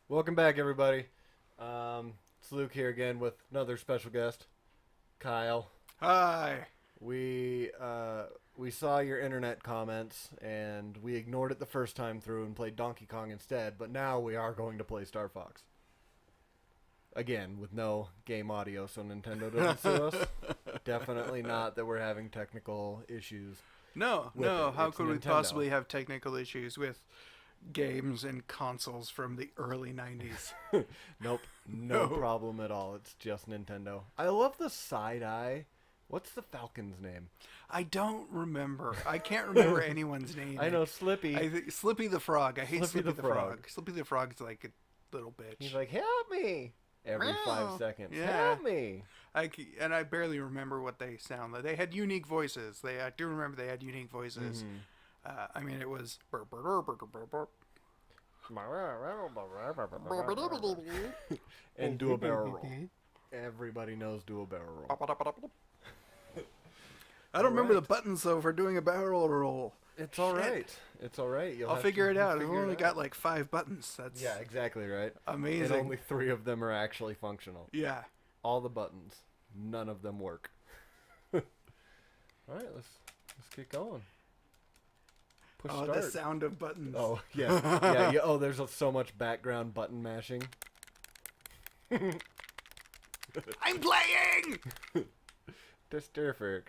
Welcome back, everybody. It's Luke here again with another special guest, Kyle. Hi. We saw your internet comments and we ignored it the first time through and played Donkey Kong instead. But now we are going to play Star Fox again with no game audio, so Nintendo doesn't sue us. Definitely not that we're having technical issues. No, With no. it. How It's could we Nintendo. possibly have technical issues with games and consoles from the early 90s? Nope, no No. problem at all. It's just Nintendo. I love the side eye. What's the Falcon's name? I don't remember. I can't remember anyone's name. I know Slippy. I think Slippy the Frog. I hate Slippy Slippy the the Frog. Frog. Slippy the Frog's like a little bitch. He's like, help me! Every Meow. 5 seconds. Yeah. Help me! And I barely remember what they sound like. They had unique voices. I do remember they had unique voices. I mean, it was burp, burp, burp, burp, burp, burp. And do a barrel roll. Everybody knows do a barrel roll. I don't remember the buttons though for doing a barrel roll. It's all Shit. right. It's all right. I'll figure it out. I've only got like 5 buttons. That's Yeah, exactly right. amazing. And only 3 of them are actually functional. Yeah. All the buttons, none of them work. All right, let's get going. Push Oh, start. the sound of buttons. Oh yeah, yeah. Oh, there's so much background button mashing. I'm playing. Disturbers.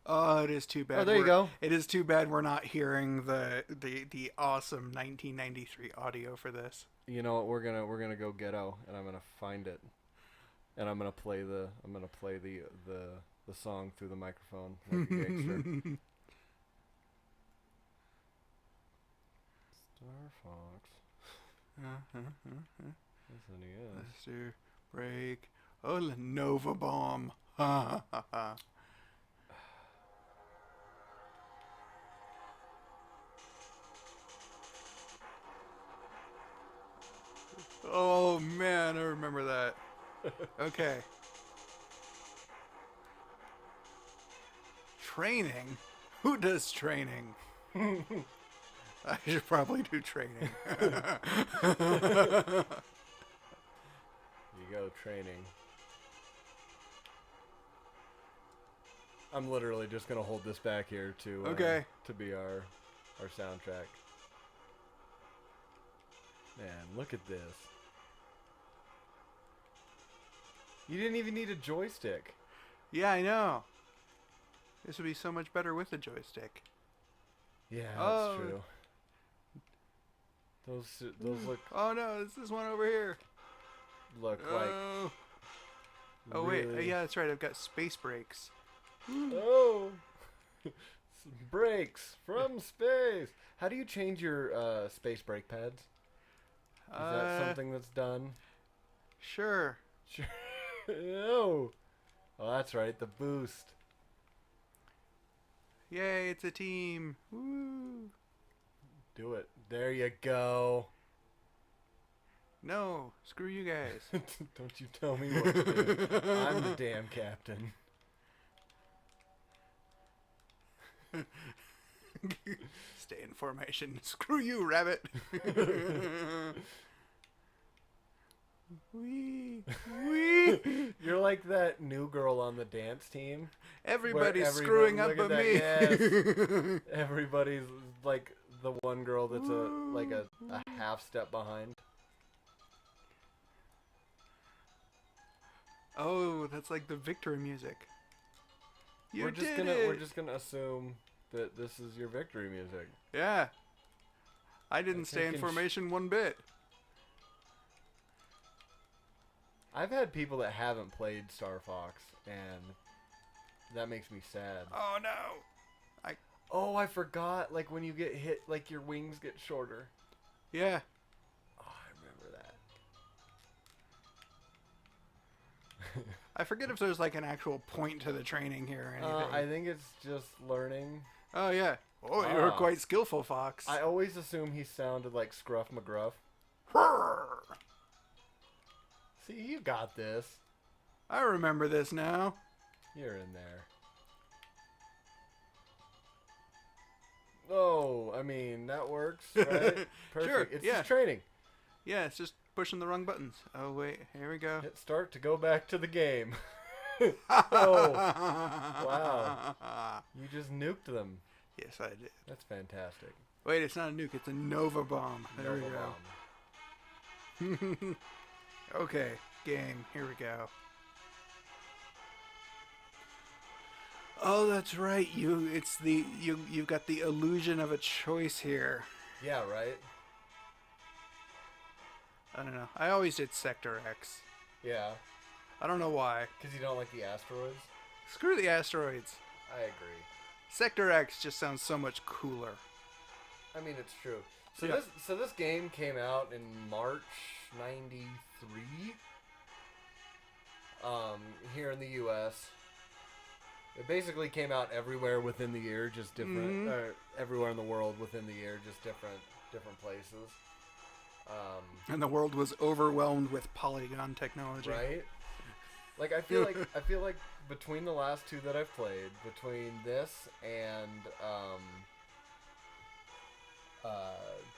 Oh, it is too bad. Oh, there you go. It is too bad we're not hearing the awesome 1993 audio for this. You know what? We're gonna go ghetto, and I'm gonna find it, and I'm gonna play the song through the microphone like a gangster. Star Fox. Listen, he is. Mr. Break. Oh, Nova Bomb. Ha ha ha. Oh man, I remember that. Okay. Training? Who does training? I should probably do training. You go training. I'm literally just gonna hold this back here to Okay. to be our soundtrack. Man, look at this. You didn't even need a joystick. Yeah, I know. This would be so much better with a joystick. Yeah, that's Oh. true. Those Oh no, this is one over here. look like Oh. Oh wait, really- yeah, that's right. I've got space brakes. Oh, brakes from space. How do you change your space brake pads? Is that something that's done? Sure. Sure. Oh. Oh, that's right. The boost. Yay, it's a team. Woo. Do it. There you go. No, screw you guys. Don't you tell me what to do. I'm the damn captain. Stay in formation. Screw you, rabbit. Wee, wee. You're like that new girl on the dance team. Everybody's everybody- screwing up look but at me. that, Everybody's like the one girl that's a half step behind. Oh, that's like the victory music. You we're just did gonna it. we're just gonna assume that this is your victory music. Yeah. I didn't stay in thinking formation one bit. I've had people that haven't played Star Fox, and that makes me sad. Oh no. Oh, I forgot. Like when you get hit, like your wings get shorter. Yeah. Oh, I remember that. I forget if there's like an actual point to the training here or anything. I think it's just learning. Oh yeah. Oh, you're Ah. quite skillful, Fox. I always assume he sounded like Scruff McGruff. Roar. See, you got this. I remember this now. You're in there. Oh, I mean, that works, right? Perfect. Sure, It's yeah. just training. Yeah, it's just pushing the wrong buttons. Oh, wait. Here we go. Hit start to go back to the game. Oh, wow. You just nuked them. Yes, I did. That's fantastic. Wait, it's not a nuke. It's a Nova Bomb. There we Nova go. bomb. Okay, game. Here we go. Oh, that's right. You've got the illusion of a choice here. Yeah, right? I don't know. I always did Sector X. Yeah. I don't know why. Because you don't like the asteroids? Screw the asteroids. I agree. Sector X just sounds so much cooler. I mean, it's true. So Yeah. this game came out in March '93. Here in the U.S. It basically came out everywhere within the year, just different. Everywhere in the world within the year, just different places. And the world was overwhelmed with polygon technology. Right? Like I feel like between the last two that I've played, between this and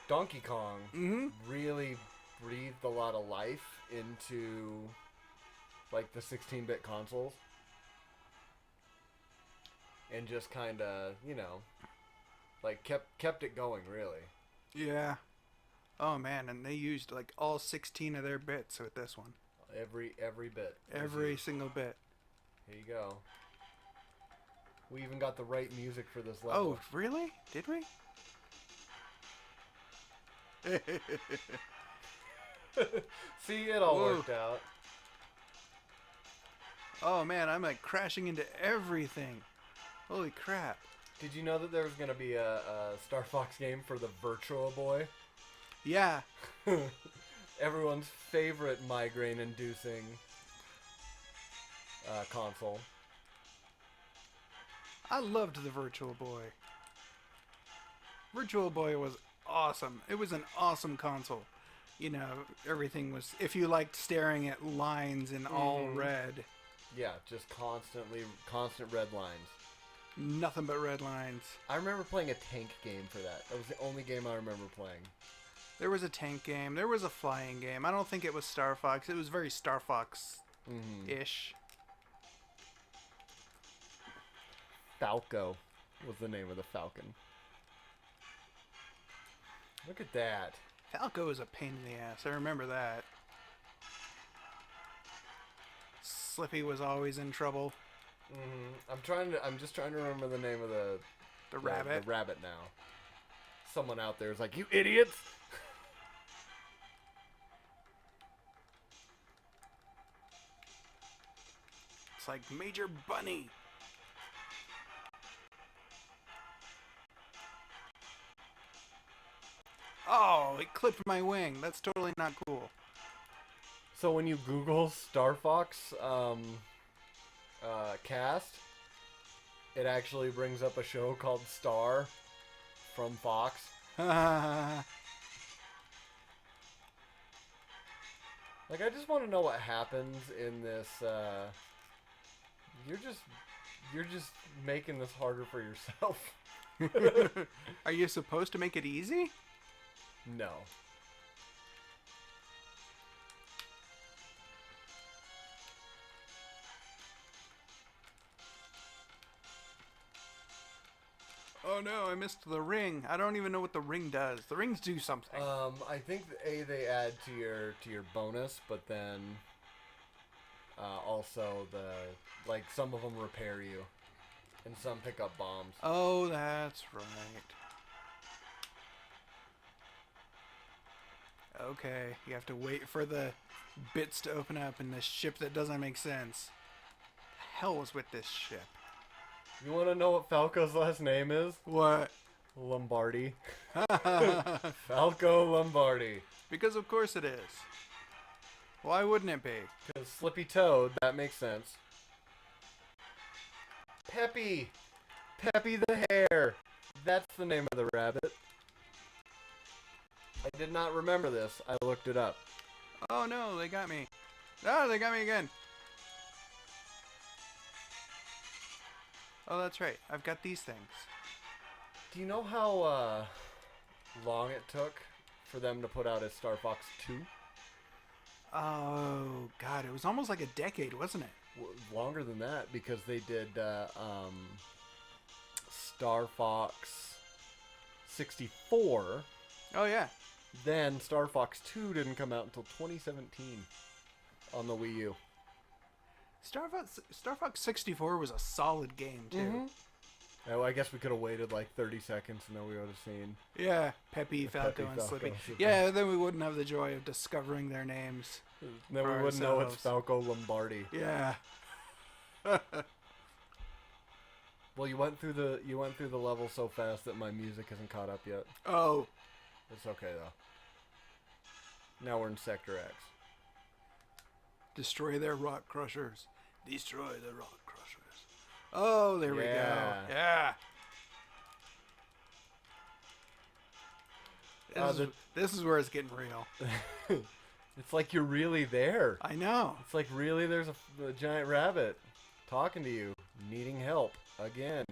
Donkey Kong, Mm-hmm. really breathed a lot of life into like the 16-bit consoles, and just kind of like kept it going really. Yeah. Oh man, and they used like all 16 of their bits with this one. Every bit. Every single bit. Here you go. We even got the right music for this level. Oh, really? Did we? See, it all Whoa. worked out. Oh man, I'm like crashing into everything. Holy crap. Did you know that there was going to be a Star Fox game for the Virtual Boy? Yeah. Everyone's favorite migraine-inducing console. I loved the Virtual Boy. Virtual Boy was awesome. It was an awesome console. You know, everything was, if you liked staring at lines in all red, Yeah, just constant red lines. nothing but red lines. I remember playing a tank game for that. That was the only game I remember playing. There was a tank game. There was a flying game. I don't think it was Star Fox. It was very Star Fox-ish. Falco was the name of the Falcon. Look at that. Falco was a pain in the ass. I remember that. Slippy was always in trouble. I'm just trying to remember the name of The rabbit. The rabbit now. Someone out there is like, you idiots! It's like Major Bunny. Oh, it clipped my wing. That's totally not cool. So when you Google Star Fox cast, it actually brings up a show called Star from Fox. Like, I just want to know what happens in this. You're just making this harder for yourself. Are you supposed to make it easy? No. Oh no, I missed the ring. I don't even know what the ring does. The rings do something. I think they add to your bonus, but then also some of them repair you, and some pick up bombs. Oh, that's right. Okay, you have to wait for the bits to open up in this ship that doesn't make sense. The hell was with this ship? You want to know what Falco's last name is? What? Lombardi. Falco Lombardi. Because of course it is. Why wouldn't it be? Because Slippy Toad, that makes sense. Peppy. Peppy the Hare. That's the name of the rabbit. I did not remember this. I looked it up. Oh no, they got me. Oh, they got me again. Oh, that's right. I've got these things. Do you know how long it took for them to put out as Star Fox 2. Oh God, it was almost like a decade, wasn't it? Longer than that, because they did Star Fox 64. Oh yeah. Then Star Fox 2 didn't come out until 2017 on the Wii U. Star Fox 64 was a solid game too. Mm-hmm. Oh, I guess we could have waited like 30 seconds and then we would have seen. Yeah, Peppy, Falco, and Falco, Slippy. Slippy. Yeah, then we wouldn't have the joy of discovering their names. Then we wouldn't know it's Falco Lombardi. Yeah. Well, you went through the level so fast that my music hasn't caught up yet. Oh. It's okay though. Now we're in Sector X. Destroy their rock crushers. Destroy the rock crushers. Oh, there we go. Yeah. This is where it's getting real. It's like you're really there. I know. It's like really there's a giant rabbit talking to you, needing help again.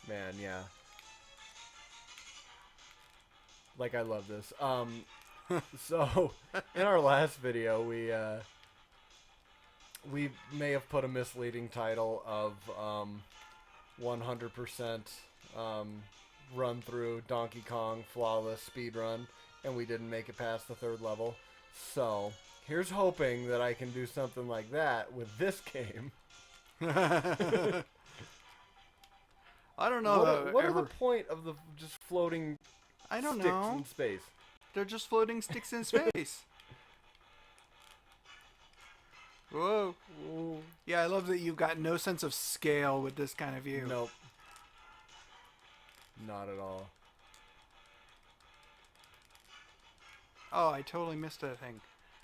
Man, yeah. Like, I love this. So in our last video, we may have put a misleading title of 100% run through Donkey Kong flawless speedrun, and we didn't make it past the 3rd level. So here's hoping that I can do something like that with this game. I don't know. What are the point of the just floating I don't sticks know. in space? They're just floating sticks in space. Whoa. Ooh. Yeah, I love that you've got no sense of scale with this kind of view. Nope. Not at all. Oh, I totally missed that thing.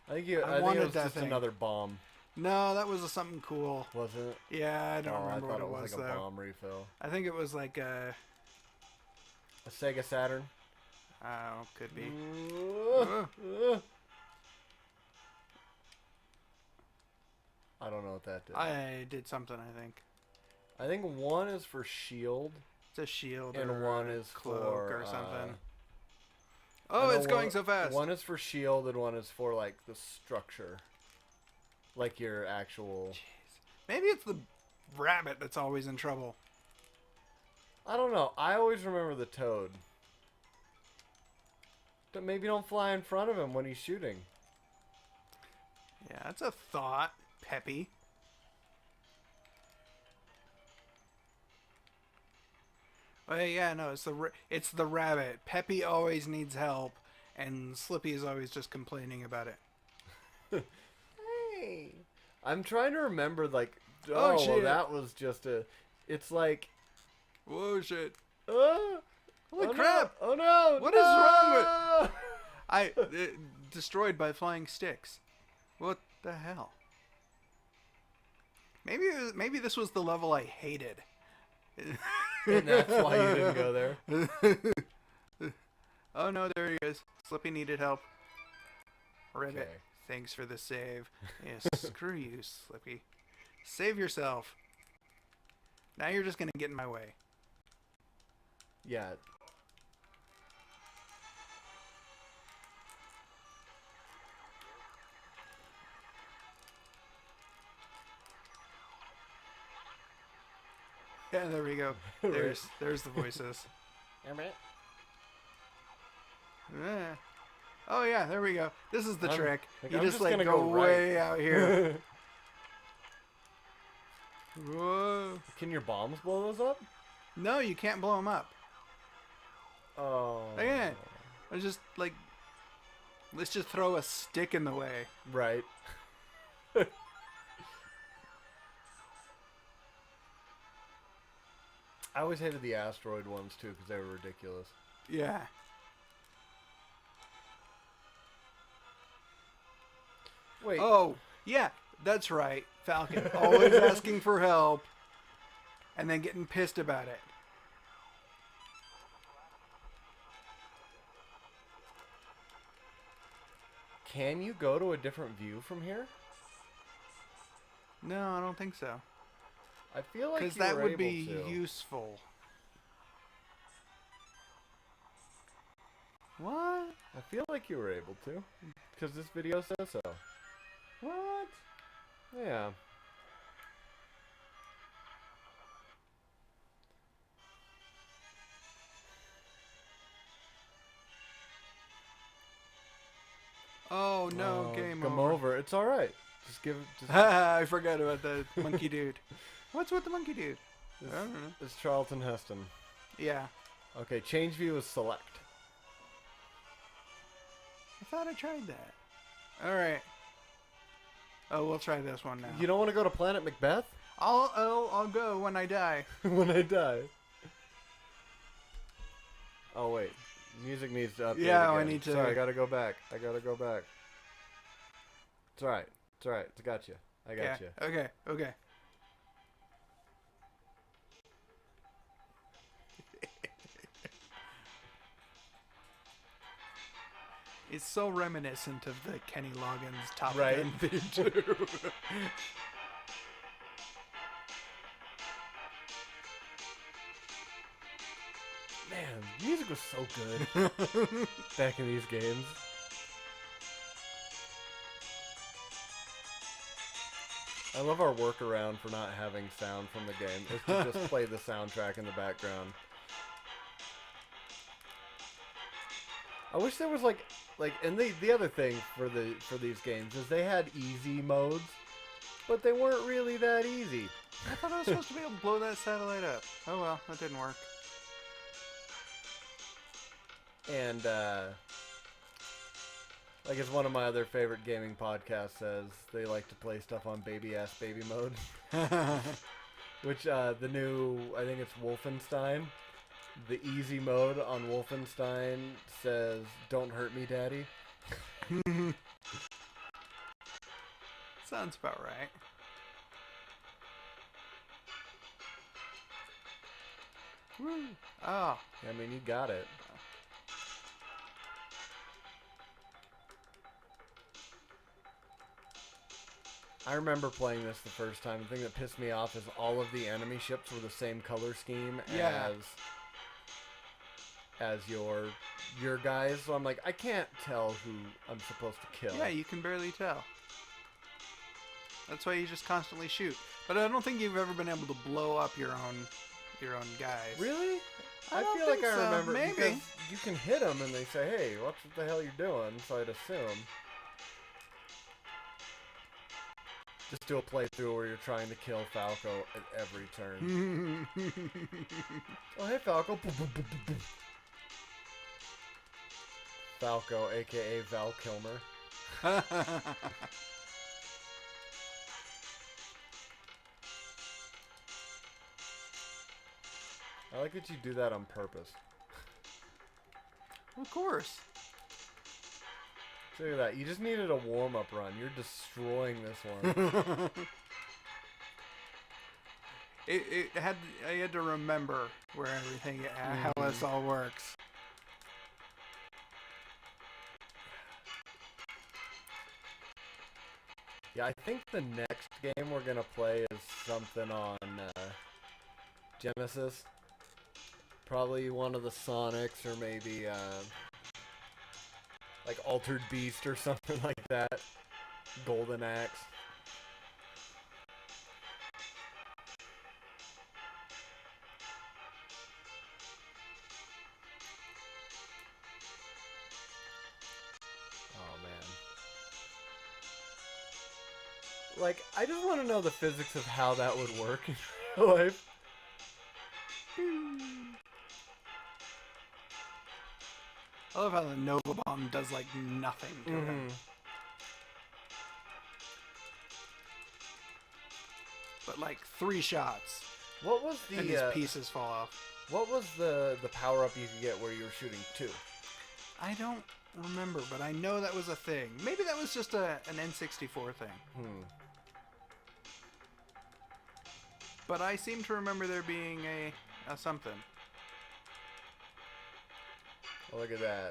I think it wanted was that just thing. another bomb, No, that was something cool. wasn't it? Yeah, I don't remember I thought what it was like a though. bomb refill. I think it was like A Sega Saturn. oh, could be. I don't know what that did. I did something, I think. I think one is for shield, It's a shield and or one a is cloak for or something. I Oh, know it's going so fast. One is for shield, and one is for like the structure, like your actual. Maybe it's the rabbit that's always in trouble. I don't know. I always remember the toad. Maybe don't fly in front of him when he's shooting. Yeah, that's a thought, Peppy. Oh yeah, no, it's the rabbit. Peppy always needs help, and Slippy is always just complaining about it. Hey, I'm trying to remember. Like, Oh, well, shit. that was just a. It's like. Whoa, shit! Holy Holy crap! No, oh no! What is wrong with? Destroyed by flying sticks. What the hell? Maybe this was the level I hated. And that's why you didn't go there. Oh no, there he is. Slippy needed help. Ribbit, Okay. thanks for the save. Yeah, screw you, Slippy. Save yourself. Now you're just gonna get in my way. Yeah. Yeah, there we go. There's the voices. Yeah. Oh yeah, there we go. This is the trick. You I'm just gonna go go way right. out here. Whoa. Can your bombs blow those up? No, you can't blow them up. Oh. Yeah. I just like, let's just throw a stick in the way. Right. I always hated the asteroid ones too because they were ridiculous. Yeah. Wait. Oh, yeah, that's right. Falcon always asking for help and then getting pissed about it. Can you go to a different view from here? No, I don't think so. I feel like Because you that were would able be to. useful. What? I feel like you were able to, because this video says so. What? Yeah. Oh no, Oh, game come over. over. It's all right. Just give it. Just I forgot about the monkey dude. What's with the monkey dude? I don't know. It's Charlton Heston. Yeah. Okay, change view is select. I thought I tried that. Alright. Oh, we'll try this one now. You don't want to go to Planet Macbeth? I'll go when I die. When I die. Oh wait, music needs to update. Yeah, again. I need to- Sorry, I gotta go back. It's alright. It's alright. I got you. I got you. Okay. It's so reminiscent of the Kenny Loggins Top Right. Gun theme too. Man, music was so good back in these games. I love our workaround for not having sound from the game is to just play the soundtrack in the background. I wish there was and the other thing for these games is they had easy modes, but they weren't really that easy. I thought I was supposed to be able to blow that satellite up. Oh well, that didn't work. And like as one of my other favorite gaming podcasts says, they like to play stuff on baby mode. Which the new, I think it's Wolfenstein. The easy mode on Wolfenstein says, "Don't hurt me, daddy." Sounds about right. Woo. Oh. I mean, you got it. I remember playing this the first time. The thing that pissed me off is all of the enemy ships were the same color scheme Yeah. as your guys. So I'm like, I can't tell who I'm supposed to kill. Yeah, you can barely tell. That's why you just constantly shoot. But I don't think you've ever been able to blow up your own guys. Really? I don't feel like think I so. remember Maybe. because you can hit them and they say, "Hey, what the hell you doing?" So I'd assume. Just do a playthrough where you're trying to kill Falco at every turn. Oh, hey, Falco. Falco, a.k.a. Val Kilmer. I like that you do that on purpose. Of course. So look at that. You just needed a warm-up run. You're destroying this one. I had to remember where everything, how this all works. Yeah, I think the next game we're gonna play is something on Genesis. Probably one of the Sonics, or maybe like Altered Beast or something like that. Golden Axe. Oh man. Like, I just want to know the physics of how that would work in real life. I love how the Nova Bomb does like nothing to him. But like 3 shots What was the and his pieces fall off. what was the power up you could get where you were shooting 2? I don't remember, but I know that was a thing. Maybe that was just an N64 thing. But I seem to remember there being a something. Oh, look at that.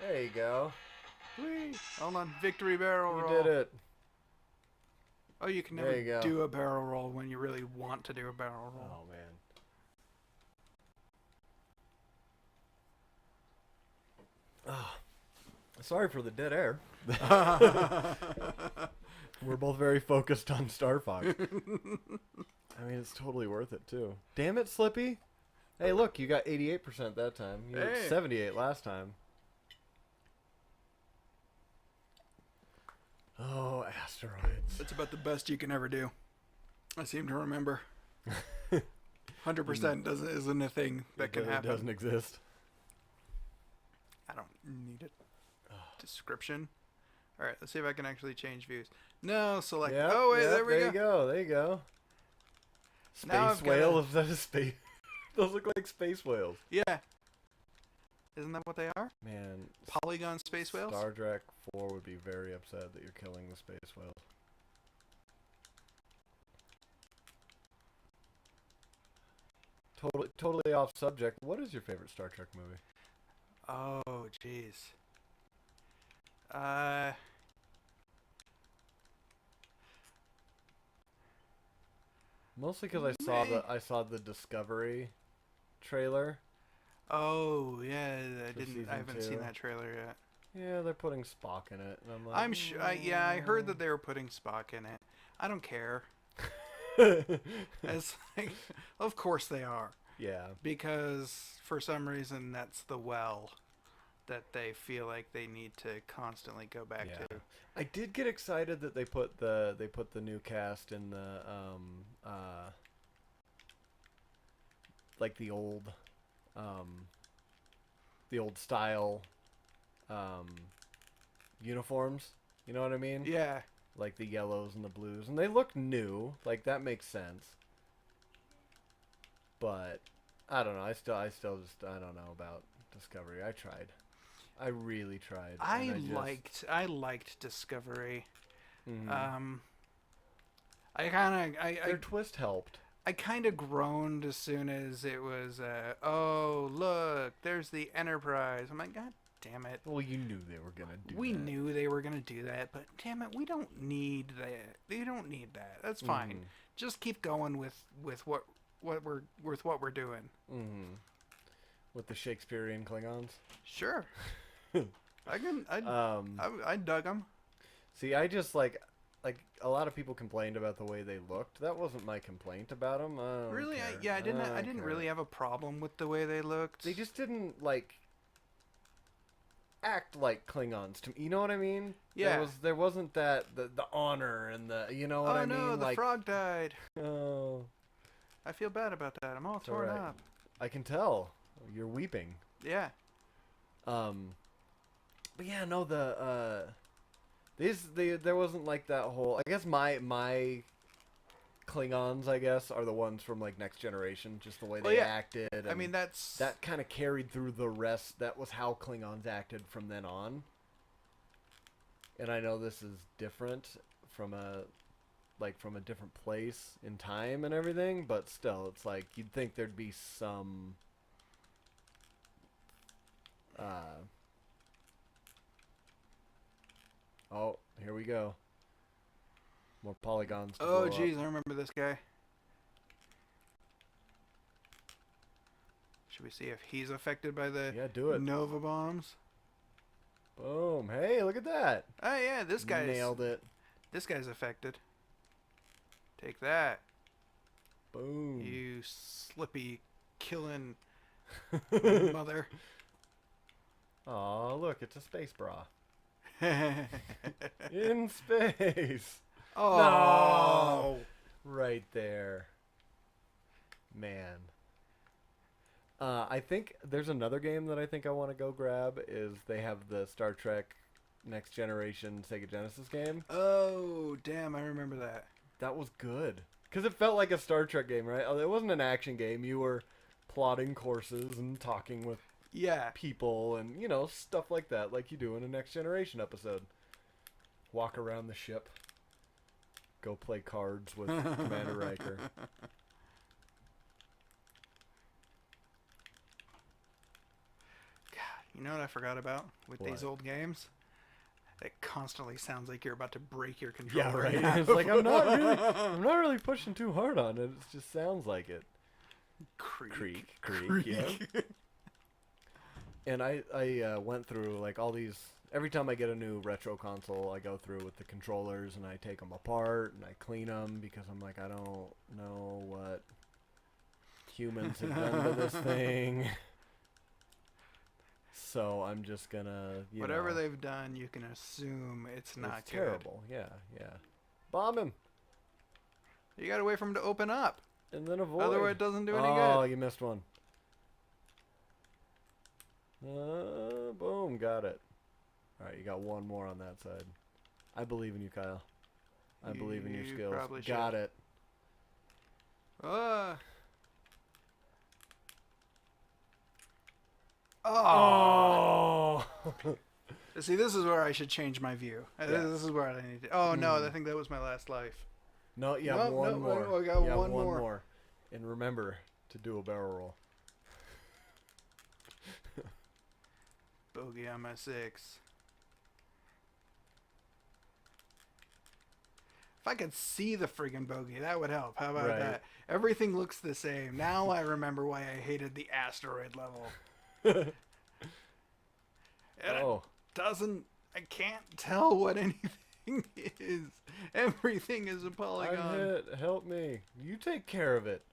There you go. Whee! Hold on, victory barrel You roll. did it. Oh, you can There never you go. do a barrel roll when you really want to do a barrel roll. Oh man. Sorry for the dead air. We're both very focused on Star Fox. I mean, it's totally worth it, too. Damn it, Slippy. Hey, look, you got 88% that time. You had 78 last time. Oh, asteroids. That's about the best you can ever do. I seem to remember. 100% isn't a thing that can happen. It doesn't exist. I don't need it. Description. All right, let's see if I can actually change views. No, select. Yep, oh wait, yep, there we There you go. There you go. Now Space whale. Is that a space? Those look like space whales. Yeah. Isn't that what they are? Man. Polygon space whales? Star Trek 4 would be very upset that you're killing the space whales. Totally off subject. What is your favorite Star Trek movie? Oh, jeez. Mostly because I saw the Discovery trailer. Oh yeah, I haven't 2. seen that trailer yet. Yeah, they're putting Spock in it, and I'm like, I'm sure. Yeah, I heard that they were putting Spock in it. I don't care. It's like, of course they are. Yeah. Because for some reason that's the well that they feel like they need to constantly go back to. I did get excited that they put the new cast in the like the old style uniforms. You know what I mean? Yeah. Like the yellows and the blues, and they look new. Like that makes sense. But I don't know. I still just I don't know about Discovery. I tried. I really tried. I liked Discovery. Mm-hmm. Their twist helped. I kind of groaned as soon as it was, oh, look, there's the Enterprise. I'm like, God damn it. Well, you knew they were going to do that. We knew they were going to do that, but damn it, we don't need that. They don't need that. That's fine. Mm-hmm. Just keep going with what we're doing. Mm-hmm. With the Shakespearean Klingons? Sure. I dug them. See, I just like a lot of people complained about the way they looked. That wasn't my complaint about them. Really? I didn't really have a problem with the way they looked. They just didn't act like Klingons to me. You know what I mean? Yeah. There wasn't the honor and the you know what I mean? Oh no, the frog died. Oh. I feel bad about that. I'm all torn up. I can tell. You're weeping. Yeah. But yeah, no, there wasn't like that whole. I guess my Klingons, I guess, are the ones from like Next Generation, just the way they acted. I mean, that kind of carried through the rest. That was how Klingons acted from then on. And I know this is different from a different place in time and everything, but still, it's like you'd think there'd be some. Oh, here we go. More polygons. Oh, jeez, I remember this guy. Should we see if he's affected by the do it. Nova bombs? Boom. Hey, look at that. Oh, yeah, this guy nailed it. This guy's affected. Take that. Boom. You slippy killing mother. Aw, look, it's a space bra. In space. Oh. No. Right there. Man. I think there's another game that I think I want to go grab. Is they have the Star Trek Next Generation Sega Genesis game. Oh, damn, I remember that. That was good. Because it felt like a Star Trek game, right? It wasn't an action game. You were plotting courses and talking with people and, stuff like that, like you do in a Next Generation episode. Walk around the ship. Go play cards with Commander Riker. God, you know what I forgot about with these old games? It constantly sounds like you're about to break your controller. Yeah, right. It's like I'm not really pushing too hard on it. It just sounds like it. Creak. Yeah. And I went through like all these. Every time I get a new retro console, I go through with the controllers and I take them apart and I clean them because I'm like, I don't know what humans have done to this thing. So I'm just gonna, Whatever they've done, you can assume it's not it's good. terrible. Yeah, yeah. Bomb him You gotta wait for him to open up. and then avoid. Otherwise, it doesn't do any Oh, good. you missed one. Boom, got it. All right, you got one more on that side. I believe in you, Kyle. I believe in your You skills. probably Got should. it. Oh. Oh. See, this is where I should change my view. Yeah. This is where I need to. Oh no, I think that was my last life. No, you have No, one no, more. I got You have one one more. more. And remember to do a barrel roll. Bogey on my 6. If I could see the friggin' bogey, that would help. How about Right. that? Everything looks the same. Now I remember why I hated the asteroid level. And Oh. I can't tell what anything is. Everything is a I'm polygon. hit. Help me. You take care of it.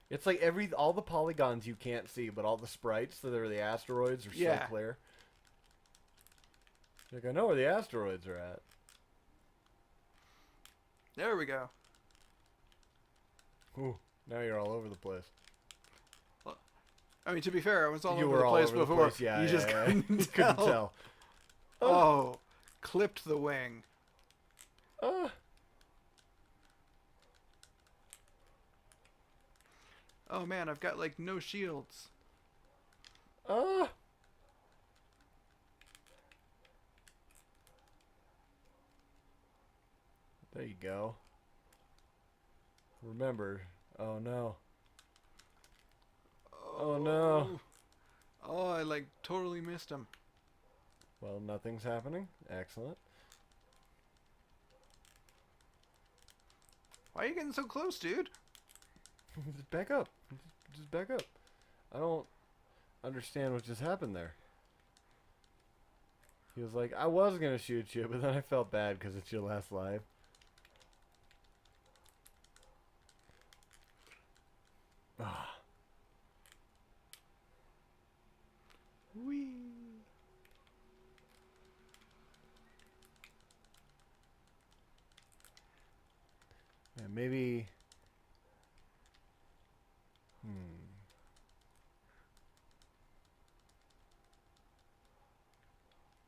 It's like all the polygons you can't see, but all the sprites that are the asteroids are Yeah. so clear. Like, I know where the asteroids are at. There we go. Ooh, now you're all over the place. I mean, to be fair, I was all You over were the all place over the before. place, yeah, you yeah, just yeah. couldn't, You couldn't tell. Oh, clipped the wing. Ah. Oh man, I've got like no shields. Ah. There you go. Remember. Oh no. Oh, no. Oh, I like totally missed him. Well, nothing's happening. Excellent. Why are you getting so close, dude? Just back up. Just back up. I don't understand what just happened there. He was like, I was going to shoot you, but then I felt bad because it's your last life. Ah. Whee. Yeah, maybe...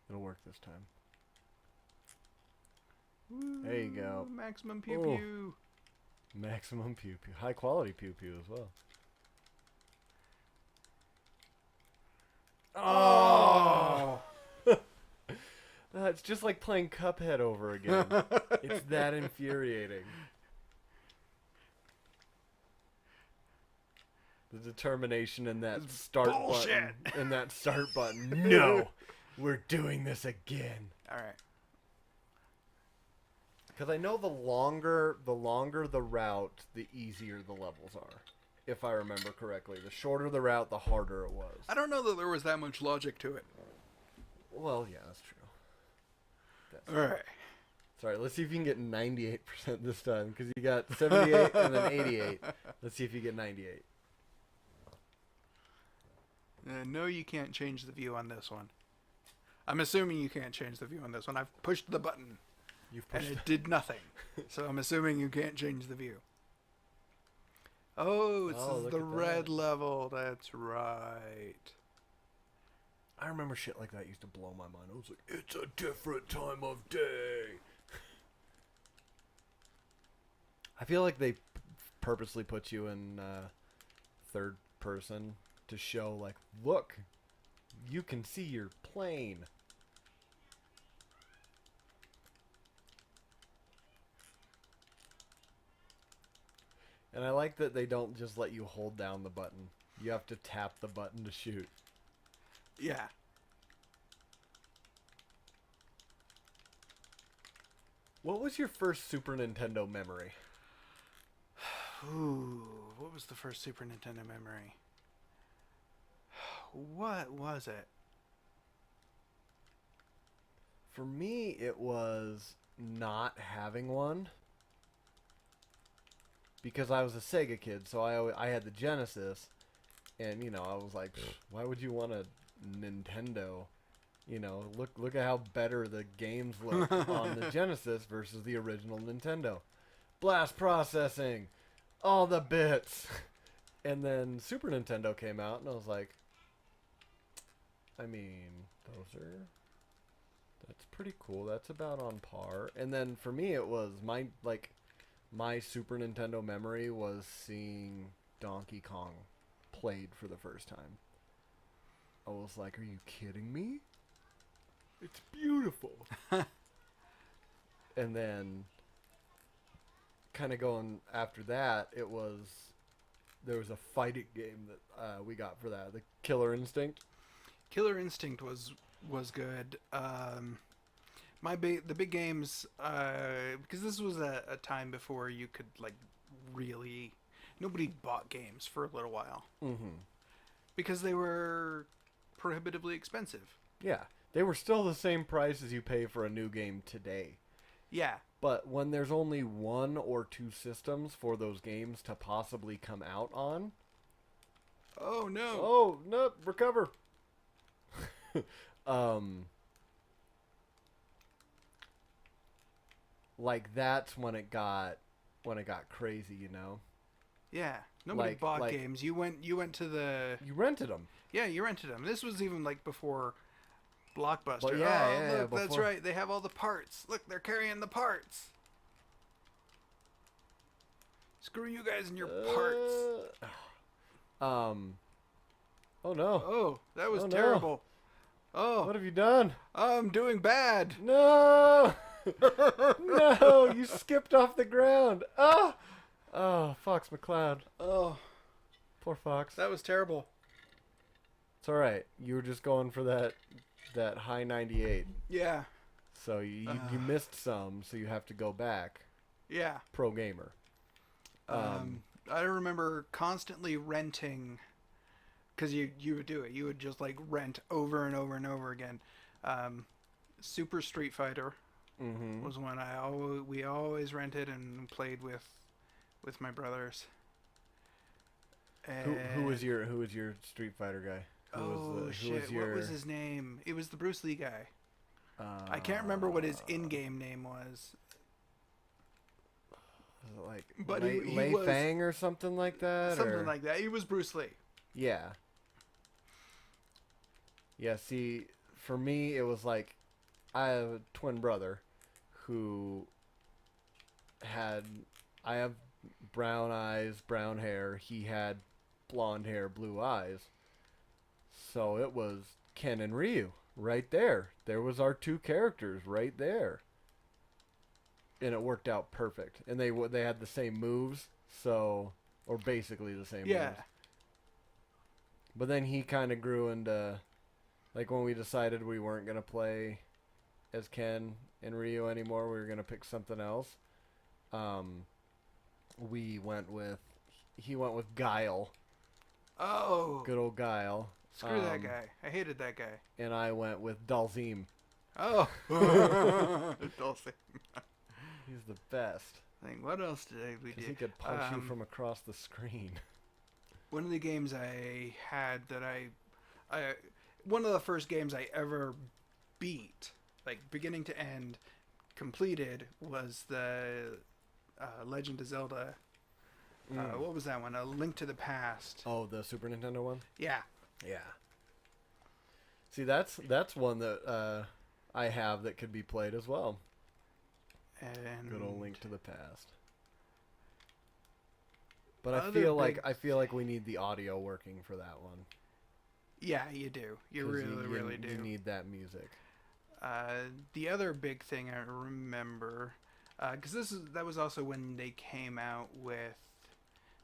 It'll work this time. There you go. Maximum pew Ooh. pew. Maximum pew pew. High quality pew pew as well. Oh! It's just like playing Cuphead over again. It's that infuriating. The determination in that start bullshit. button. In that start button. No! We're doing this again. Alright. Because I know the longer the route, the easier the levels are. If I remember correctly. The shorter the route, the harder it was. I don't know that there was that much logic to it. Well, yeah, that's true. Alright. Sorry, let's see if you can get 98% this time. Because you got 78 and then 88. Let's see if you get 98. No, you can't change the view on this one. I'm assuming you can't change the view on this one. I've pushed the button, You've and pushed it did nothing. So I'm assuming you can't change the view. Oh, it's Oh, look the at red that. level. That's right. I remember shit like that used to blow my mind. I was like, it's a different time of day. I feel like they purposely put you in third person to show, like, look, you can see your plane. And I like that they don't just let you hold down the button. You have to tap the button to shoot. Yeah. What was your first Super Nintendo memory? Ooh, what was the first Super Nintendo memory? What was it? For me, it was not having one because I was a Sega kid, so I had the Genesis, and I was like, why would you want a Nintendo? Look at how better the games look on the Genesis versus the original Nintendo. Blast processing, all the bits. And then Super Nintendo came out, and I was like, I mean, that's pretty cool. That's about on par. And then for me, it was my Super Nintendo memory was seeing Donkey Kong played for the first time. I was like, are you kidding me? It's beautiful. And then kind of going after that, there was a fighting game that we got for that, the Killer Instinct. Killer Instinct was good. The big games, because this was a time before you could really, nobody bought games for a little while. Mm-hmm. Because they were prohibitively expensive. Yeah, they were still the same price as you pay for a new game today. Yeah. But when there's only one or two systems for those games to possibly come out on... Oh, no. Oh, no, recover. That's when it got crazy, Yeah. Nobody bought games. You went to the... You rented them. Yeah, you rented them. This was even before Blockbuster. Well, look, that's right. They have all the parts. Look, they're carrying the parts. Screw you guys and your parts. Oh no. Oh, that was no. terrible. Oh. What have you done? I'm doing bad. No. No, you skipped off the ground. Oh. Oh, Fox McCloud. Oh. Poor Fox. That was terrible. It's all right. You were just going for that high 98. Yeah. So you missed some, so you have to go back. Yeah. Pro gamer. I remember constantly renting, because you would do it. You would just rent over and over and over again. Super Street Fighter was one we always rented and played with my brothers. Who was your Street Fighter guy? What was his name? It was the Bruce Lee guy. I can't remember what his in-game name was. But Lei Fang or something like that? Something like that. He was Bruce Lee. Yeah. Yeah, see, for me, it was I have a twin brother who I have brown eyes, brown hair. He had blonde hair, blue eyes. So it was Ken and Ryu right there. There was our two characters right there. And it worked out perfect. And they had the same moves, or basically the same moves. But then he kind of grew into, when we decided we weren't going to play as Ken and Ryu anymore, we were going to pick something else. He went with Guile. Oh. Good old Guile. Screw that guy. I hated that guy. And I went with Dalzim. Oh. Dalzim. He's the best. What else did we do? Because he could punch you from across the screen. One of the games I had that one of the first games I ever beat, beginning to end, completed, was the Legend of Zelda. What was that one? A Link to the Past. Oh, the Super Nintendo one? Yeah. Yeah. See, that's one that I have that could be played as well. And good old Link to the Past. But I feel like we need the audio working for that one. Yeah, you do. You really do. You need that music. The other big thing I remember, because that was also when they came out with,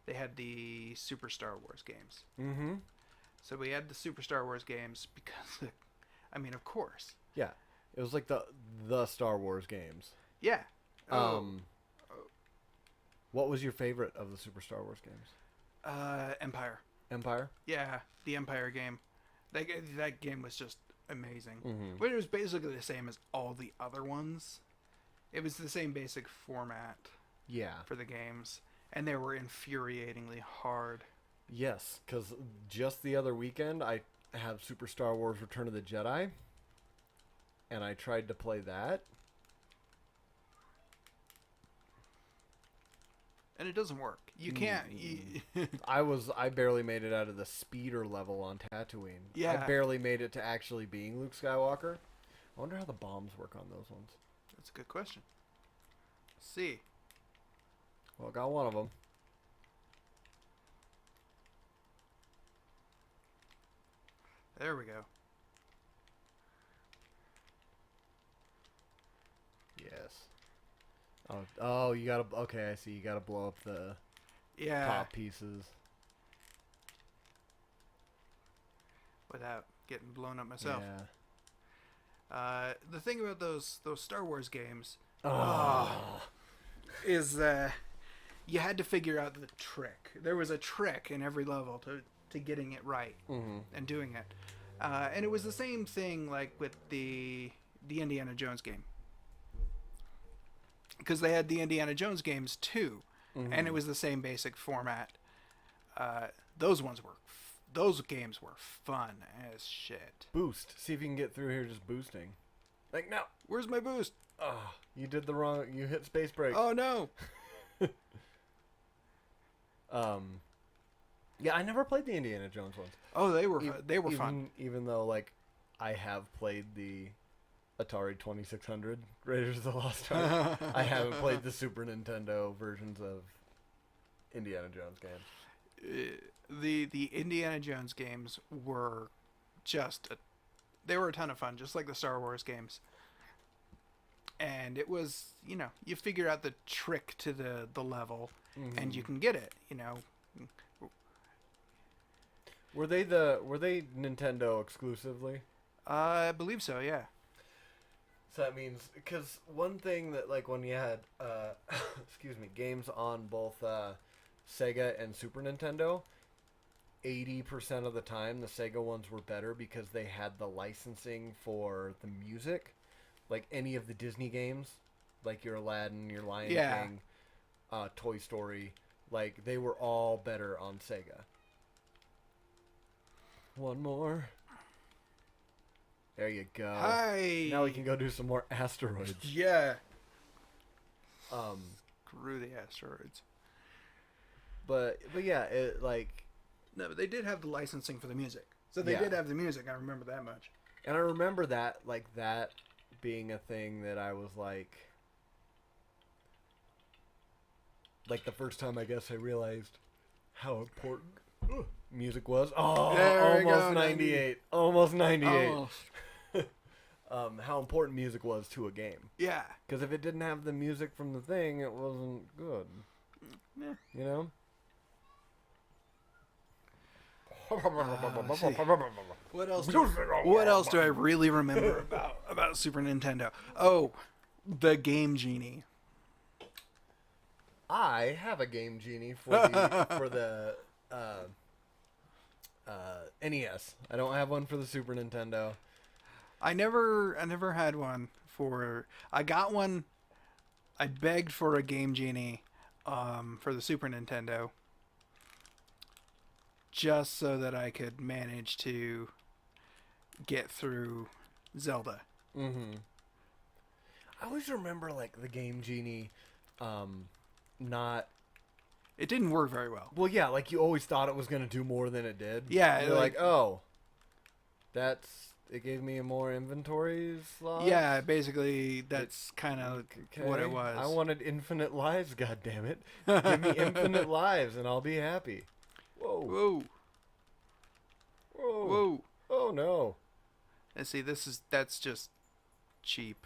they had the Super Star Wars games. Mm-hmm. So we had the Super Star Wars games because, of course. Yeah, it was like the Star Wars games. Yeah. What was your favorite of the Super Star Wars games? Empire. Empire? Yeah, the Empire game. That game was just amazing. Mm-hmm. But it was basically the same as all the other ones. It was the same basic format Yeah. for the games, and they were infuriatingly hard. Yes, because just the other weekend I have Super Star Wars Return of the Jedi, and I tried to play that. And it doesn't work. You can't. I barely made it out of the speeder level on Tatooine. Yeah. I barely made it to actually being Luke Skywalker. I wonder how the bombs work on those ones. That's a good question. Let's see. Well, got one of them. There we go. Yes. Oh, you gotta. Okay, I see. You gotta blow up the Yeah. top pieces. Without getting blown up myself. Yeah. The thing about those Star Wars games Oh. is you had to figure out the trick. There was a trick in every level to getting it right Mm-hmm. and doing it. And it was the same thing like with the Indiana Jones game. Because they had the Indiana Jones games too, and it was the same basic format. Those games were fun as shit. Boost. See if you can get through here just boosting. Like, no. Where's my boost? Oh, you did the wrong. You hit space break. Oh no! Yeah, I never played the Indiana Jones ones. Oh, they were fun. Even though, like, I have played the Atari 2600 Raiders of the Lost Ark. I haven't played the Super Nintendo versions of Indiana Jones games. The Indiana Jones games were they were a ton of fun, just like the Star Wars games. And it was, you figure out the trick to the level, and you can get it. Were they Nintendo exclusively? I believe so. Yeah. So that means, because one thing that, like, when you had, excuse me, games on both Sega and Super Nintendo, 80% of the time the Sega ones were better because they had the licensing for the music. Like any of the Disney games, like your Aladdin, your Lion King, Toy Story, like they were all better on Sega. One more. There you go. Hi. Now we can go do some more asteroids. Yeah. Screw the asteroids. But yeah, it like. No, but they did have the licensing for the music, so they Yeah. did have the music. I remember that much. And I remember that being a thing that I was like the first time I guess I realized how important music was. Oh, There we go, almost 98. Almost 98. Almost. How important music was to a game. Yeah. Because if it didn't have the music from the thing, it wasn't good. Yeah. You know? Let's see. What else? What else do I really remember about Super Nintendo? Oh, the Game Genie. I have a Game Genie for the NES. I don't have one for the Super Nintendo. I never had one for. I got one. I begged for a Game Genie, for the Super Nintendo, just so that I could manage to get through Zelda. Mm-hmm. I always remember like the Game Genie, not. It didn't work very well. Well, yeah, like you always thought it was gonna do more than it did. Yeah, you're like, oh, it gave me a more inventory slot. Yeah, basically that's kind of what it was. I wanted infinite lives. God damn it! Give me infinite lives, and I'll be happy. Whoa! Whoa! Whoa! Whoa! Oh no! Let's see. That's just cheap.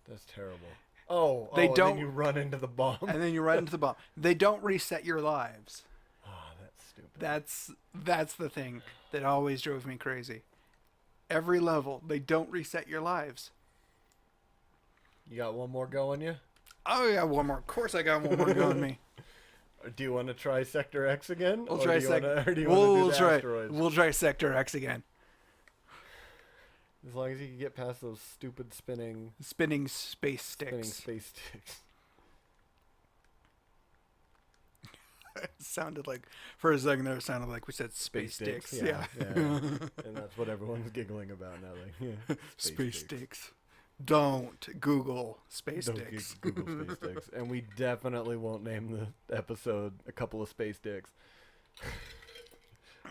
That's terrible. Oh, They and don't- then you run into the bomb. And then you run into the bomb. They don't reset your lives. Oh, that's stupid. That's the thing that always drove me crazy. Every level, they don't reset your lives. You got one more go on you? Oh yeah, one more. Of course, I got one more going me. Or do you want to try Sector X again? We'll Or try do you wanna- or do you wanna do We'll the try. asteroids? We'll try Sector X again. As long as you can get past those stupid spinning space spinning sticks. space sticks. It sounded like, for a second there, it sounded like we said space sticks. Yeah. And that's what everyone's giggling about now. Like, yeah, Space sticks. Don't Google space Don't sticks. Google space sticks. And we definitely won't name the episode "A Couple of Space Dicks."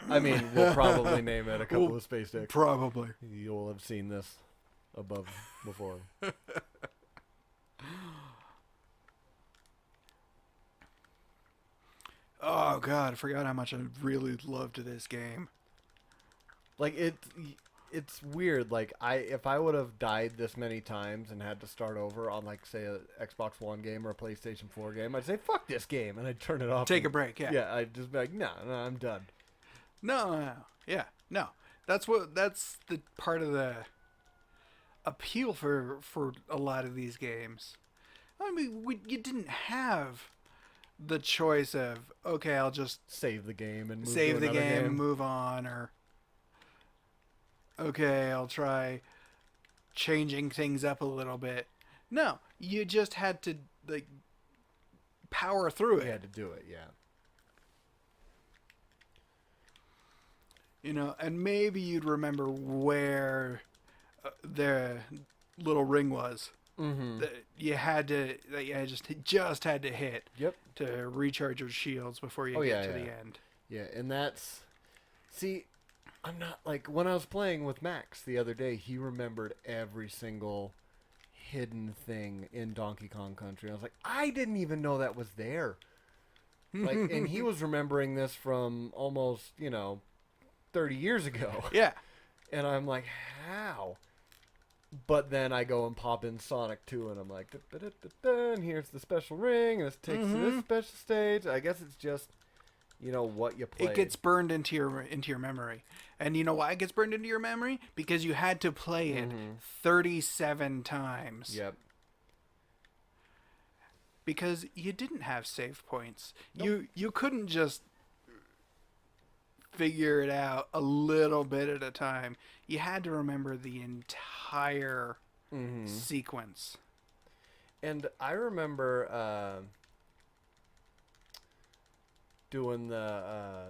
I mean, we'll probably name it "A Couple of Space Dicks." Probably. You'll have seen this above before. Oh god, I forgot how much I really loved this game. Like it's weird. Like if I would have died this many times and had to start over on like say a Xbox One game or a PlayStation 4 game, I'd say fuck this game and I'd turn it off. Take a break, yeah. Yeah, I'd just be like, no, I'm done. No. Yeah, no. That's the part of the appeal for a lot of these games. I mean, you didn't have the choice of, okay, I'll just Save the game and move save to the another game and move on, or okay, I'll try changing things up a little bit. No, you just had to like power through it. You had to do it, yeah. You know, and maybe you'd remember where the little ring was. Mm-hmm. That you just had to hit. Yep. To recharge your shields before you get to the end. Yeah, and that's... See, I'm not... Like, when I was playing with Max the other day, he remembered every single hidden thing in Donkey Kong Country. I was like, I didn't even know that was there. Like, and he was remembering this from almost, 30 years ago. Yeah. And I'm like, how? But then I go and pop in Sonic 2, and I'm like, da-da-da-da-da, and here's the special ring, and this takes to this special stage. I guess it's just, what you play. It gets burned into your memory. And you know why it gets burned into your memory? Because you had to play it 37 times. Yep. Because you didn't have save points. Nope. You couldn't just figure it out a little bit at a time. You had to remember the entire sequence. And I remember doing the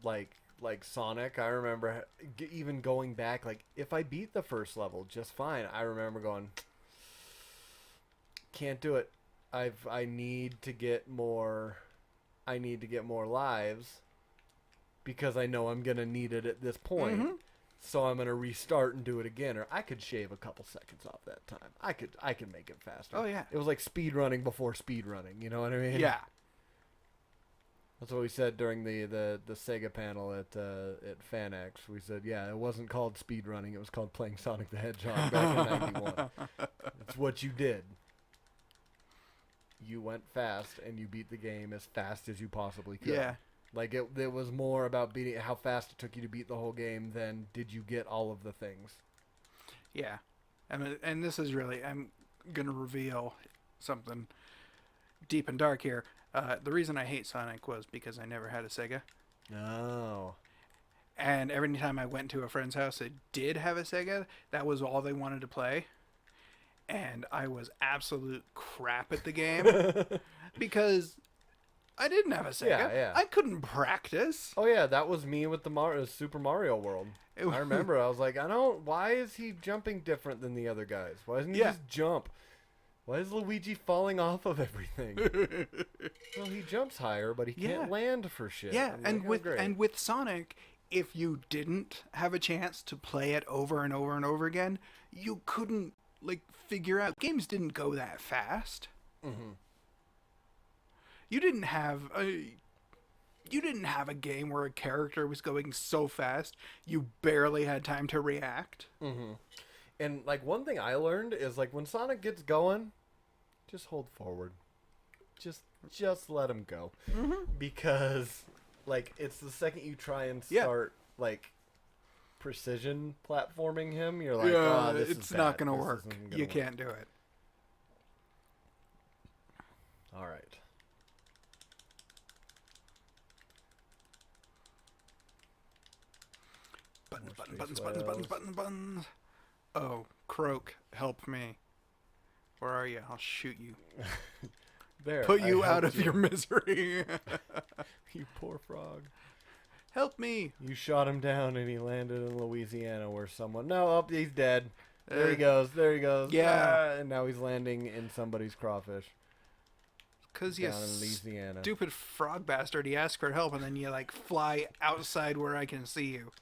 like Sonic. I remember even going back, like if I beat the first level just fine, I remember going, can't do it. I need to get more lives because I know I'm gonna need it at this point. So I'm gonna restart and do it again, or I could shave a couple seconds off that time. I could make it faster. Oh yeah. It was like speed running before speed running. You know what I mean? Yeah. That's what we said during the Sega panel at FanX. We said, yeah, it wasn't called speed running. It was called playing Sonic the Hedgehog back in '91. It's what you did. You went fast and you beat the game as fast as you possibly could. Yeah. Like it was more about beating how fast it took you to beat the whole game than did you get all of the things. Yeah. And this is really, I'm going to reveal something deep and dark here. The reason I hate Sonic was because I never had a Sega. Oh. And every time I went to a friend's house that did have a Sega, that was all they wanted to play. And I was absolute crap at the game because I didn't have a Sega. Yeah. I couldn't practice. Oh yeah, that was me with the Super Mario World. I remember I was like, why is he jumping different than the other guys? Why doesn't he just jump? Why is Luigi falling off of everything? Well, he jumps higher, but he can't land for shit. Yeah, and like, with Sonic, if you didn't have a chance to play it over and over and over again, you couldn't figure out. Games didn't go that fast. You didn't have a game where a character was going so fast you barely had time to react. And one thing I learned is when Sonic gets going, just hold forward. Just let him go. Because it's the second you try and start precision platforming him, you're like, oh, this it's is not bad. gonna This work. isn't gonna You work. can't do it. All right. But Buttons. Oh, Croak, help me. Where are you? I'll shoot you. There. Put you I out helped of your misery. You poor frog. Help me. You shot him down and he landed in Louisiana where someone... No, oh, he's dead. There he Uh, goes. There he goes. Yeah. Ah, and now he's landing in somebody's crawfish Because you down in Louisiana. stupid frog bastard, he asked for help and then you like fly outside where I can see you.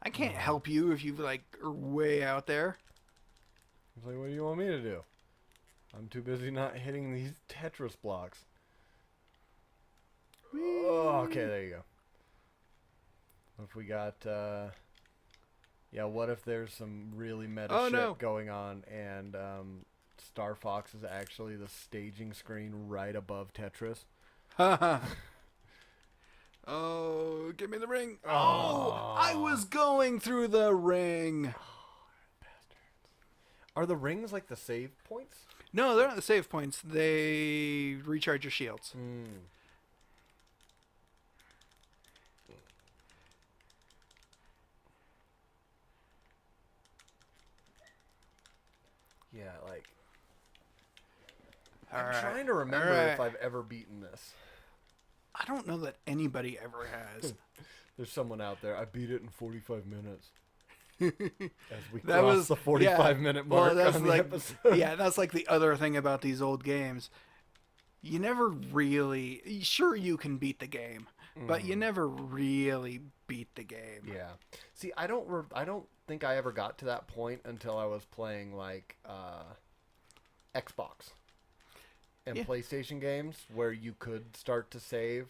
I can't help you if you like are way out there. He's like, what do you want me to do? I'm too busy not hitting these Tetris blocks. Oh, okay, there you go. What if we got, yeah, what if there's some really meta shit going on and Star Fox is actually the staging screen right above Tetris? Oh, give me the ring. Oh. I was going through the ring. Are the rings like the save points? No, they're not the save points. They recharge your shields. Yeah, like... All I'm right. trying to remember All right. if I've ever beaten this. I don't know that anybody ever has. There's someone out there. I beat it in 45 minutes. As we That cross was the 45-minute mark that's on the like, episode. Yeah, that's like the other thing about these old games. You never really... Sure, you can beat the game, but you never really beat the game. Yeah. See, I don't think I ever got to that point until I was playing like Xbox and PlayStation games where you could start to save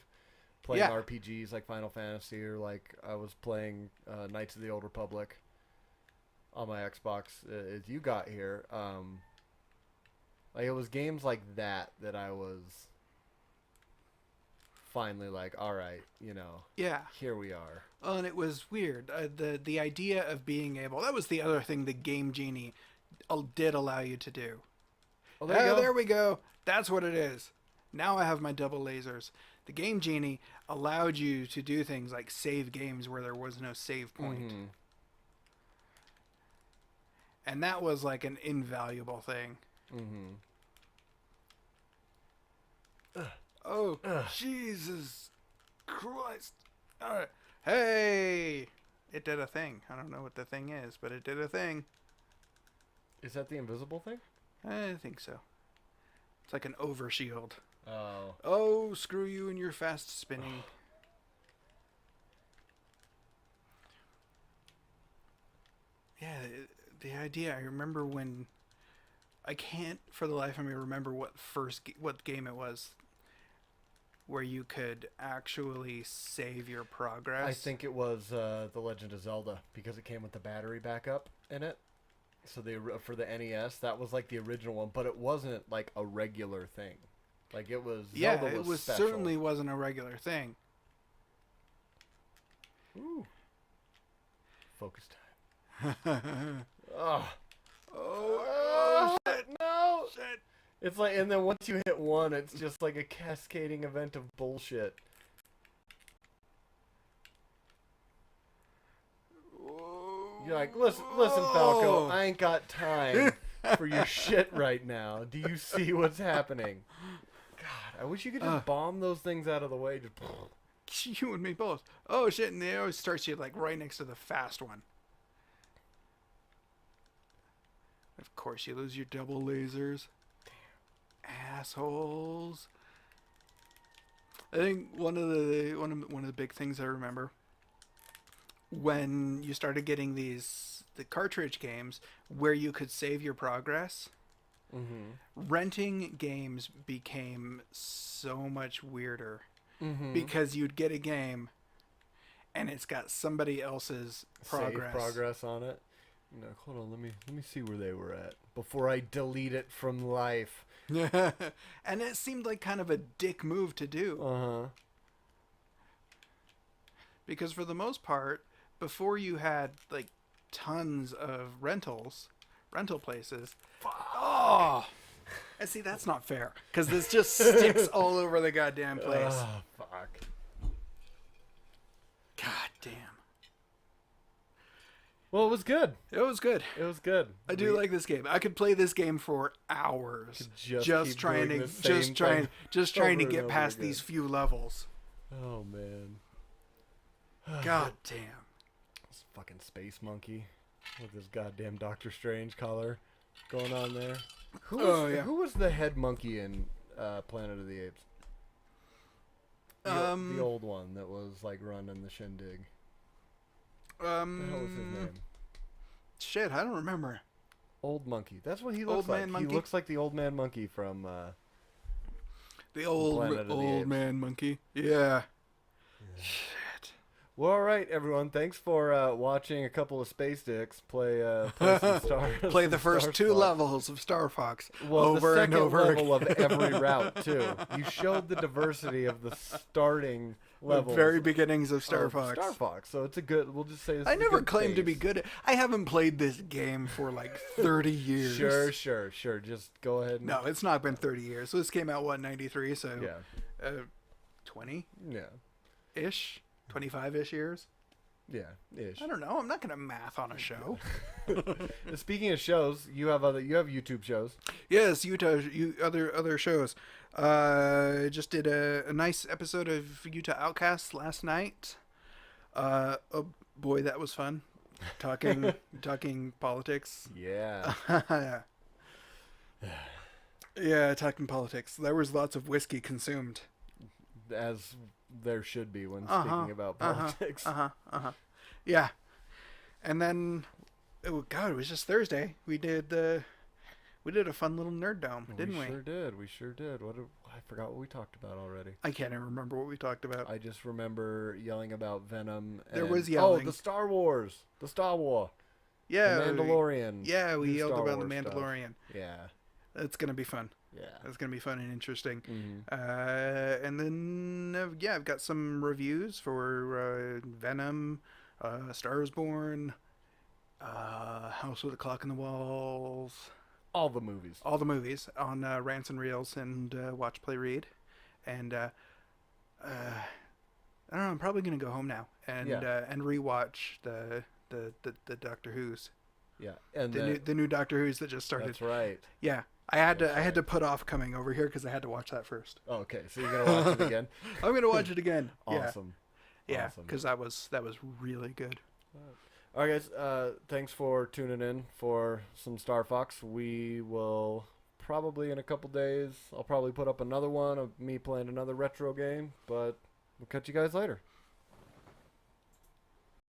playing RPGs like Final Fantasy or like I was playing Knights of the Old Republic on my Xbox as you got here. Like it was games like that I was finally like, all right, you know, here we are. Oh, and it was weird. The idea of being able... That was the other thing the Game Genie did allow you to do. Oh, There we go. That's what it is. Now I have my double lasers. The Game Genie allowed you to do things like save games where there was no save point. And that was like an invaluable thing. Oh, Jesus Christ. All right. Hey! It did a thing. I don't know what the thing is, but it did a thing. Is that the invisible thing? I think so. It's like an overshield. Oh. Oh, screw you and your fast spinning. Yeah, the idea. I remember when... I can't for the life of me remember what game it was where you could actually save your progress. I think it was The Legend of Zelda because it came with the battery backup in it. So for the NES, that was like the original one, but it wasn't like a regular thing. Like it was. Zelda it was special. certainly wasn't a regular thing. Ooh. Focus time. Oh. Oh, shit, no. Shit. It's like, and then once you hit one, it's just like a cascading event of bullshit. You're like, listen, Falco, I ain't got time for your shit right now. Do you see what's happening? God, I wish you could just bomb those things out of the way. Just You and me both. Oh shit! And it always starts you like right next to the fast one. Of course, you lose your double lasers. Damn assholes! I think one of the big things I remember when you started getting the cartridge games where you could save your progress. Renting games became so much weirder because you'd get a game and it's got somebody else's progress. Save progress on it. No, hold on, let me see where they were at before I delete it from life. And it seemed like kind of a dick move to do. Because for the most part, before you had like tons of rental places. Oh, and see, that's not fair because this just sticks all over the goddamn place. Oh, fuck. God damn. Well, it was good. It was good. It was good. I do like this game. I could play this game for hours. Just keep trying doing to the same thing trying to over get and past over again. these few levels. Oh man. God damn. This fucking space monkey with his goddamn Doctor Strange collar going on there. Who was the head monkey in Planet of the Apes? The old one that was like running the shindig. What the hell was his name? Shit, I don't remember. Old monkey. That's what he looks Old like. man monkey? He looks like the old man monkey from The old Planet of the old Apes. man monkey. Yeah. Well, all right, everyone. Thanks for watching a couple of space dicks play some Star. Play the some first Star two Fox. levels of Star Fox Well, over the and second over level again. of every route too. You showed the diversity of the starting The levels. very beginnings of Star of Fox. Star Fox. So it's a good. We'll just say this I is a never good claimed to be base. good at. I haven't played this game for like 30 years. Sure. Just go ahead. And, No, it's not been 30 years. So this came out what 93, so Yeah. 20 Yeah. ish, 25-ish years. Yeah. Ish. I don't know. I'm not gonna math on a show. Speaking of shows, you have YouTube shows. Yes, other shows. Just did a nice episode of Utah Outcasts last night. Oh boy, that was fun. Talking politics. Yeah. Yeah, talking politics. There was lots of whiskey consumed. As there should be when speaking about politics. Yeah, and then, oh god, it was just Thursday. We did a fun little nerd dome, didn't we? We sure did. I forgot what we talked about already. I can't even remember what we talked about. I just remember yelling about Venom. There and, was yelling. Oh, the Star Wars. The Star War. Yeah, The Mandalorian. Yeah, we new yelled Star about the Wars stuff. Mandalorian. Yeah. That's gonna be fun. Yeah. That's gonna be fun and interesting. Mhm. And then I've got some reviews for Venom, Star is Born, House with a Clock in the Walls, All the movies. all the movies on Rants and Reels and Watch Play Read, and I don't know. I'm probably gonna go home now and and rewatch the Doctor Who's, Yeah. And the new Doctor Who's that just started. that's right. Yeah, I had to put off coming over here because I had to watch that first. Oh, okay, so you're gonna watch it again? I'm gonna watch it again. Awesome. Yeah, Awesome. because that was really good. All right, guys. Thanks for tuning in for some Star Fox. We will probably in a couple days. I'll probably put up another one of me playing another retro game, but we'll catch you guys later.